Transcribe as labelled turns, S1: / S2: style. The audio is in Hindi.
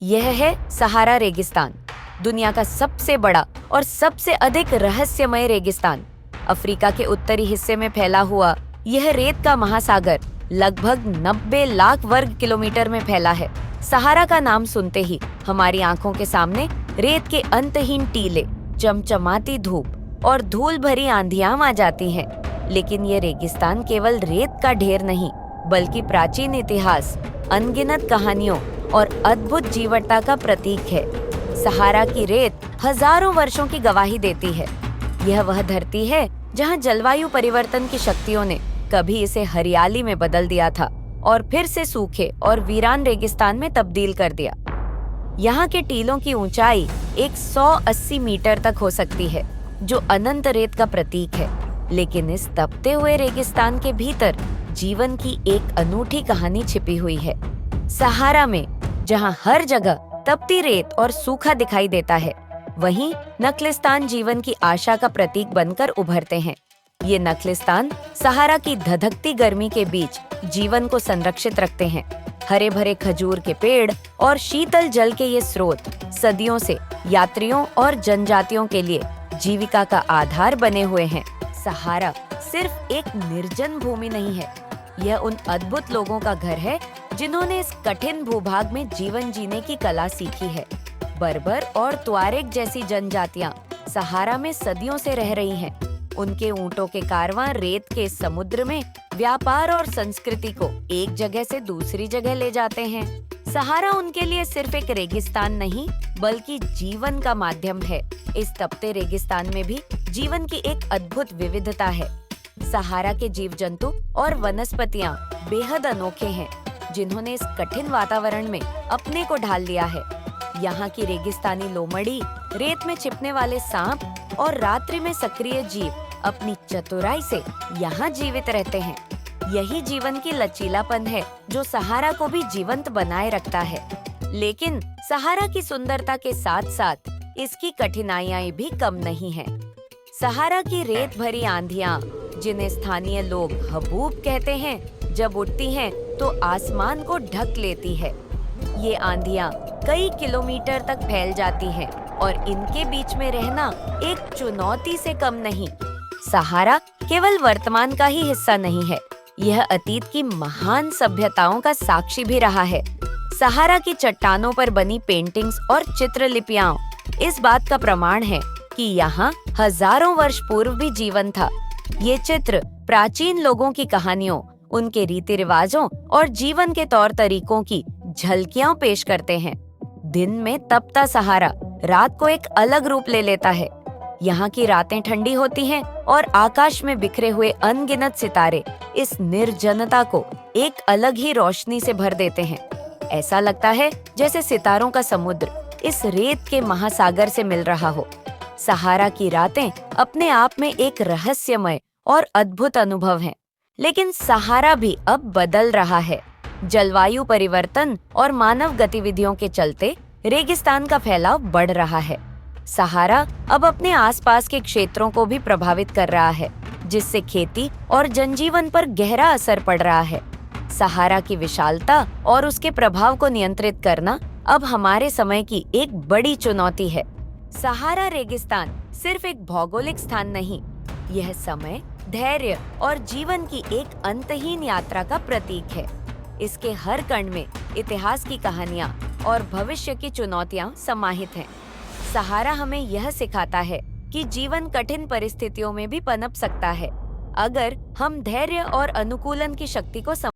S1: यह है सहारा रेगिस्तान, दुनिया का सबसे बड़ा और सबसे अधिक रहस्यमय रेगिस्तान। अफ्रीका के उत्तरी हिस्से में फैला हुआ यह रेत का महासागर लगभग 90 लाख वर्ग किलोमीटर में फैला है। सहारा का नाम सुनते ही हमारी आंखों के सामने रेत के अंतहीन टीले, चमचमाती धूप और धूल भरी आंधियां आ जाती हैं। लेकिन ये रेगिस्तान केवल रेत का ढेर नहीं, बल्कि प्राचीन इतिहास, अनगिनत कहानियों और अद्भुत जीवटता का प्रतीक है। सहारा की रेत हजारों वर्षों की गवाही देती है। यह वह धरती है जहां जलवायु परिवर्तन की शक्तियों ने कभी इसे हरियाली में बदल दिया था और फिर से सूखे और वीरान रेगिस्तान में तब्दील कर दिया। यहाँ के टीलों की ऊंचाई 180 मीटर तक हो सकती है, जो अनंत रेत का प्रतीक है। लेकिन इस तपते हुए रेगिस्तान के भीतर जीवन की एक अनूठी कहानी छिपी हुई है। सहारा में जहां हर जगह तपती रेत और सूखा दिखाई देता है, वहीं नखलिस्तान जीवन की आशा का प्रतीक बनकर उभरते हैं। ये नखलिस्तान सहारा की धधकती गर्मी के बीच जीवन को संरक्षित रखते हैं। हरे भरे खजूर के पेड़ और शीतल जल के ये स्रोत सदियों से यात्रियों और जनजातियों के लिए जीविका का आधार बने हुए हैं। सहारा सिर्फ एक निर्जन भूमि नहीं है, यह उन अद्भुत लोगों का घर है जिन्होंने इस कठिन भूभाग में जीवन जीने की कला सीखी है। बर्बर और तुआरेग जैसी जनजातियां सहारा में सदियों से रह रही हैं। उनके ऊंटों के कारवां रेत के समुद्र में व्यापार और संस्कृति को एक जगह से दूसरी जगह ले जाते हैं। सहारा उनके लिए सिर्फ एक रेगिस्तान नहीं, बल्कि जीवन का माध्यम है। इस तपते रेगिस्तान में भी जीवन की एक अद्भुत विविधता है। सहारा के जीव जंतु और वनस्पतियां बेहद अनोखे हैं, जिन्होंने इस कठिन वातावरण में अपने को ढाल लिया है। यहाँ की रेगिस्तानी लोमड़ी, रेत में छिपने वाले सांप और रात्रि में सक्रिय जीव अपनी चतुराई से यहाँ जीवित रहते हैं। यही जीवन की लचीलापन है जो सहारा को भी जीवंत बनाए रखता है। लेकिन सहारा की सुंदरता के साथ साथ इसकी कठिनाइयां भी कम नहीं हैं। सहारा की रेत भरी आंधियां, जिन्हें स्थानीय लोग हबूब कहते हैं, जब उठती हैं तो आसमान को ढक लेती है। ये आंधियां कई किलोमीटर तक फैल जाती हैं और इनके बीच में रहना एक चुनौती से कम नहीं। सहारा केवल वर्तमान का ही हिस्सा नहीं है, यह अतीत की महान सभ्यताओं का साक्षी भी रहा है। सहारा की चट्टानों पर बनी पेंटिंग्स और चित्रलिपियां इस बात का प्रमाण है कि यहाँ हजारों वर्ष पूर्व भी जीवन था। ये चित्र प्राचीन लोगों की कहानियों, उनके रीति रिवाजों और जीवन के तौर तरीकों की झलकियां पेश करते हैं। दिन में तपता सहारा रात को एक अलग रूप ले लेता है। यहाँ की रातें ठंडी होती हैं और आकाश में बिखरे हुए अनगिनत सितारे इस निर्जनता को एक अलग ही रोशनी से भर देते हैं। ऐसा लगता है जैसे सितारों का समुद्र इस रेत के महासागर से मिल रहा हो। सहारा की रातें अपने आप में एक रहस्यमय और अद्भुत अनुभव हैं। लेकिन सहारा भी अब बदल रहा है। जलवायु परिवर्तन और मानव गतिविधियों के चलते रेगिस्तान का फैलाव बढ़ रहा है। सहारा अब अपने आसपास के क्षेत्रों को भी प्रभावित कर रहा है, जिससे खेती और जनजीवन पर गहरा असर पड़ रहा है। सहारा की विशालता और उसके प्रभाव को नियंत्रित करना अब हमारे समय की एक बड़ी चुनौती है। सहारा रेगिस्तान सिर्फ एक भौगोलिक स्थान नहीं, यह समय, धैर्य और जीवन की एक अंतहीन यात्रा का प्रतीक है। इसके हर कण में इतिहास की कहानियां और भविष्य की चुनौतियां समाहित हैं। सहारा हमें यह सिखाता है कि जीवन कठिन परिस्थितियों में भी पनप सकता है, अगर हम धैर्य और अनुकूलन की शक्ति को